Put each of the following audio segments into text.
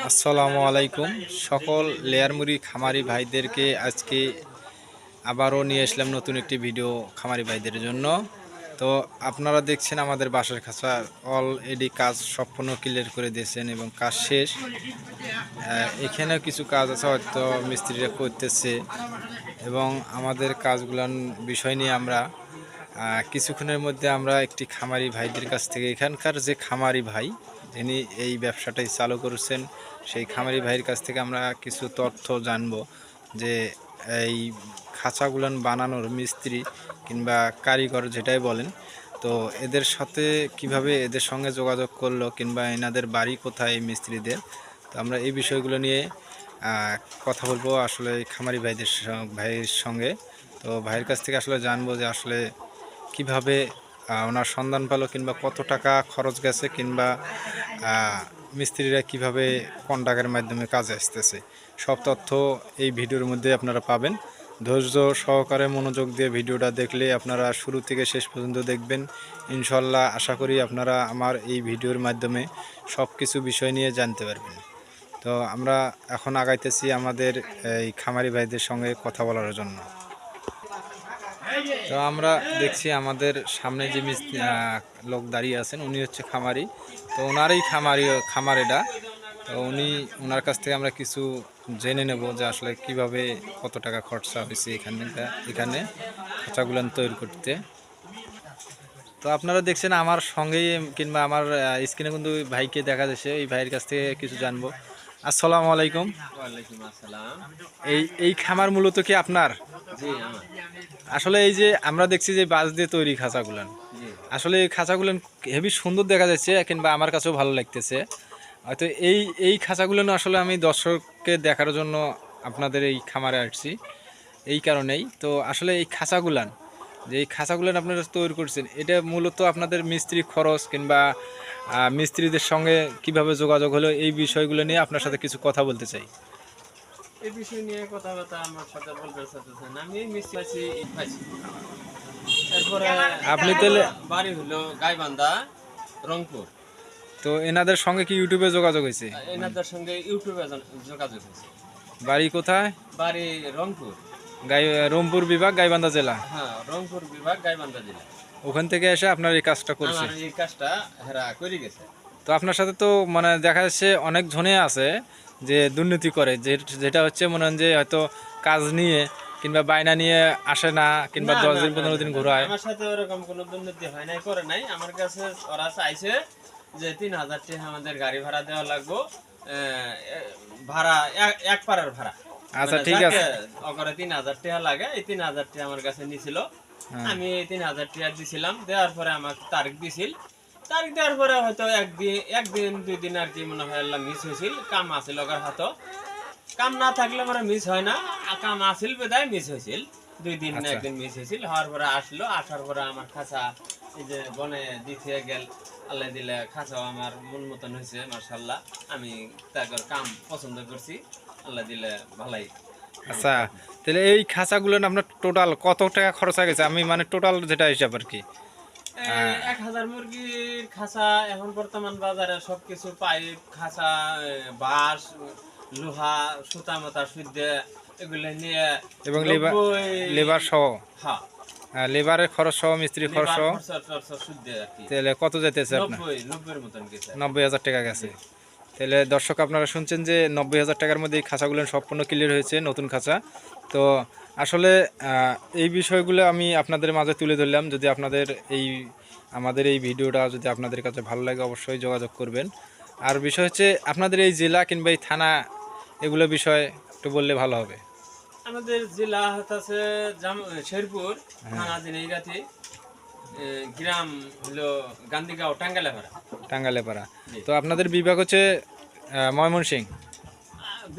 আসসালামু আলাইকুম। সকল লেয়ার মুরগি খামারি ভাইদেরকে আজকে আবারও নিয়ে আসলাম নতুন একটি ভিডিও খামারি ভাইদের জন্য। তো আপনারা দেখছেন আমাদের বাসার খাঁচা অলরেডি কাজ সম্পূর্ণ ক্লিয়ার করে দিয়েছেন এবং কাজ শেষ। এখানেও কিছু কাজ আছে, হয়তো মিস্ত্রিরা করতেছে এবং আমাদের কাজগুলোর বিষয় নিয়ে আমরা কিছুক্ষণের মধ্যে আমরা একটি খামারি ভাইদের কাছ থেকে, এখানকার যে খামারি ভাই যিনি এই ব্যবসাটাই চালু করেছেন, সেই খামারি ভাইয়ের কাছ থেকে আমরা কিছু তথ্য জানব যে এই খাঁচাগুলান বানানোর মিস্ত্রি কিংবা কারিগর যেটাই বলেন, তো এদের সাথে কিভাবে এদের সঙ্গে যোগাযোগ করলো কিংবা এনাদের বাড়ি কোথায় মিস্ত্রিদের। তো আমরা এই বিষয়গুলো নিয়ে কথা বলবো আসলে খামারি ভাইয়ের সঙ্গে। তো ভাইয়ের কাছ থেকে আসলে জানবো যে আসলে কিভাবে ওনার সন্ধান পেল কিংবা কত টাকা খরচ গেছে কিংবা মিস্ত্রিরা কিভাবে কন্ট্রাক্টের মাধ্যমে কাজে আসতেছে, সব তথ্য এই ভিডিওর মধ্যে আপনারা পাবেন। ধৈর্য সহকারে মনোযোগ দিয়ে ভিডিওটা দেখলে আপনারা শুরু থেকে শেষ পর্যন্ত দেখবেন। ইনশাল্লাহ আশা করি আপনারা আমার এই ভিডিওর মাধ্যমে সব কিছু বিষয় নিয়ে জানতে পারবেন। তো আমরা এখন আগাইতেছি আমাদের এই খামারি ভাইদের সঙ্গে কথা বলার জন্য। তো আমরা দেখছি আমাদের সামনে যে লোক দাঁড়িয়ে আছেন, উনি হচ্ছে খামারি। তো ওনারই খামার এটা। তো ওনার কাছ থেকে আমরা কিছু জেনে নেব যে আসলে কিভাবে কত টাকা খরচা হয়েছে এখানে খাঁচাগুলান তৈরি করতে। তো আপনারা দেখছেন আমার সঙ্গেই কিংবা আমার স্ক্রিনে কিন্তু ভাইকে দেখা যাচ্ছে, এই ভাইয়ের কাছ থেকে কিছু জানবো। আসসালামু আলাইকুম। ওয়ালাইকুম আসসালাম। এই খামার মূলত কি আপনার? জি আমার। আসলে এই যে আমরা দেখছি যে বাঁশ দিয়ে তৈরি খাঁচাগুলান, আসলে এই খাঁচাগুলান হেবি সুন্দর দেখা যাচ্ছে কিংবা আমার কাছেও ভালো লাগতেছে। হয়তো এই খাঁচাগুলান আসলে আমি দর্শককে দেখার জন্য আপনাদের এই খামারে আসছি এই কারণেই। তো আসলে এই খাঁচাগুলান আপনারা তৈরি করছেন, এটা মূলত আপনাদের মিস্ত্রি খরচ কিংবা মিস্ত্রিদের সঙ্গে কিভাবে যোগাযোগ হলো, এই বিষয়গুলো নিয়ে আপনার সাথে কিছু কথা বলতে চাই। এই বিষয় নিয়ে কথাবার্তা আমার সাথে বলতে চাচ্ছেন, আমি মিস্ত্রি আছি পাইছি। এরপরে আপনি তাহলে বাড়ি হলো গাইবান্ধা, রংপুর। তো এনাদের সঙ্গে কি ইউটিউবে যোগাযোগ হয়েছে? এনাদের সঙ্গে ইউটিউবে যোগাযোগ হয়েছে। বাড়ি কোথায়? বাড়ি রংপুর, রংপুর বিভাগ, গাইবান্ধা জেলা। হ্যাঁ, রংপুর বিভাগ, গাইবান্ধা জেলা। ওখান থেকে এসে আপনার এই কাজটা করছে। আমার এই কাজটা হেরা করে গেছে। তো আপনার সাথে তো মানে দেখা যাচ্ছে অনেক জনে আছে যে দুর্নীতি করে, যেটা হচ্ছে মনে হয় যে হয়তো কাজ নিয়ে কিংবা বায়না নিয়ে আসে না কিংবা 10 দিন 15 দিন ঘোরায়। আমার সাথে ওরকম কোনো দুর্নীতি হয় নাই, করে নাই। আমার কাছে ওরা চাইছে যে 3000 টাকা আমাদের গাড়ি ভাড়া দেওয়া লাগবে, ভাড়া এক পাড়ার ভাড়া। আচ্ছা ঠিক আছে, ওখানে 3000 টাকা লাগে, এই 3000 টাকা আমার কাছে নিছিল। আমি এই 3000 টাকা দিছিলাম, দেওয়ার পরে আমাকে তারিখ দিছিল। তারিখ দেওয়ার পরে হয়তো একদিন 2 দিন আর কি মনে হয় আল্লাহ মিস হয়েছিল, কাম আছিল ওর হাতে। কাম না থাকলে মানে মিস হয় না, কাম আসিল বেদায় মিস হয়েছিল। 2 দিন না একদিন মিস হয়েছিল। হওয়ার পরে আসলো, আসার পরে আমার খাঁচা এই যে বনে দিতে গেল, আল্লাহ দিলে খাঁচাও আমার মন মতন হয়েছে মাশাআল্লাহ। আমি তার কাম পছন্দ করছি, আল্লাহ দিলে ভালাই। আচ্ছা তাহলে এই খাঁচাগুলো আপনার টোটাল কত টাকা খরচ হয়ে গেছে? আমি মানে টোটাল যেটা হিসাব আর কি, 1000 মুরগির খাঁচা এখন বর্তমান বাজারে সবকিছু পাইপ, খাঁচা, বাঁশ, লোহা, সুতা মাতা সুদ্ধে এগুলো নিয়ে এবং লেবার সহ, হ্যাঁ লেবারের খরচ সহ মিস্ত্রি খরচ সহ তাহলে কত যেতেছে আপনার? 90 মতন গেছে। 90,000 টাকা গেছে। তাহলে দর্শক আপনারা শুনছেন যে 90,000 টাকার মধ্যে এই খাঁচাগুলো সম্পূর্ণ ক্লিয়ার হয়েছে, নতুন খাঁচা। তো আসলে এই বিষয়গুলো আমি আপনাদের মাঝে তুলে ধরলাম। যদি আপনাদের আমাদের এই ভিডিওটা যদি আপনাদের কাছে ভালো লাগে অবশ্যই যোগাযোগ করবেন। আর বিষয় হচ্ছে আপনাদের এই জেলা কিংবা এই থানা, এগুলো বিষয় একটু বললে ভালো হবে। আমাদের জেলা হচ্ছে শেরপুর, থানা দিনাইগাতি, গ্রাম হলো গান্ধীগাঁও, টাঙ্গালেপাড়া। তো আপনাদের বিভাগ হচ্ছে ময়মনসিংহ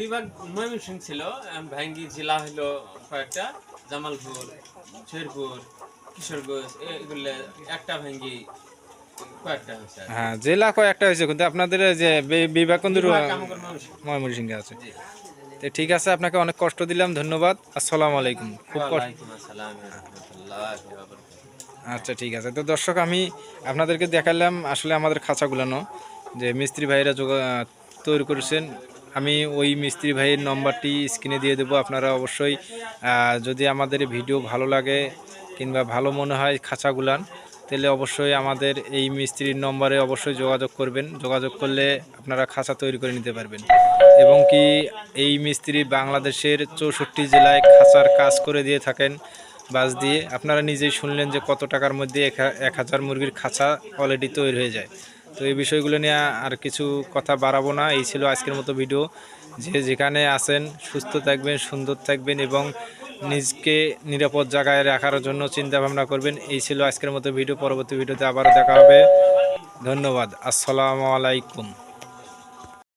বিভাগ, ময়মনসিংহ ছিল। ভাঙ্গি জেলা হলো কয়েকটা, জামালপুর, শেরপুর, কিশোরগঞ্জ, এগুলো একটা ভাঙ্গি কয়েকটা হয়েছে। হ্যাঁ জেলা কয়েকটা হয়েছে, কিন্তু আপনাদের যে বিভাগ কিন্তু ময়মনসিংহে আছে। তো ঠিক আছে, আপনাকে অনেক কষ্ট দিলাম, ধন্যবাদ। আসসালামু আলাইকুম। খুব আচ্ছা ঠিক আছে। তো দর্শক আমি আপনাদেরকে দেখালাম আসলে আমাদের খাঁচাগুলানো যে মিস্ত্রি ভাইরা তৈরি করেছেন। আমি ওই মিস্ত্রি ভাইয়ের নম্বরটি স্ক্রিনে দিয়ে দেবো। আপনারা অবশ্যই যদি আমাদের ভিডিও ভালো লাগে কিংবা ভালো মনে হয় খাঁচাগুলান, তাহলে অবশ্যই আমাদের এই মিস্ত্রির নম্বরে অবশ্যই যোগাযোগ করবেন। যোগাযোগ করলে আপনারা খাঁচা তৈরি করে নিতে পারবেন। এবং কি এই মিস্ত্রি বাংলাদেশের 64 জেলায় খাঁচার কাজ করে দিয়ে থাকেন বাস দিয়ে। আপনারা নিজেই শুনলেন যে কত টাকার মধ্যে 1000 মুরগির খাঁচা অলরেডি তৈরি হয়ে যায়। তো এই বিষয়গুলো নিয়ে আর কিছু কথা বাড়াবো না। এই ছিল আজকের মতো ভিডিও। যে যেখানে আছেন সুস্থ থাকবেন, সুন্দর থাকবেন এবং নিজকে নিরাপদ জায়গায় রাখার জন্য চিন্তা ভাবনা করবেন। এই ছিল আজকের মতো ভিডিও। পরবর্তী ভিডিওতে আবারও দেখা হবে। ধন্যবাদ। আসসালামু আলাইকুম।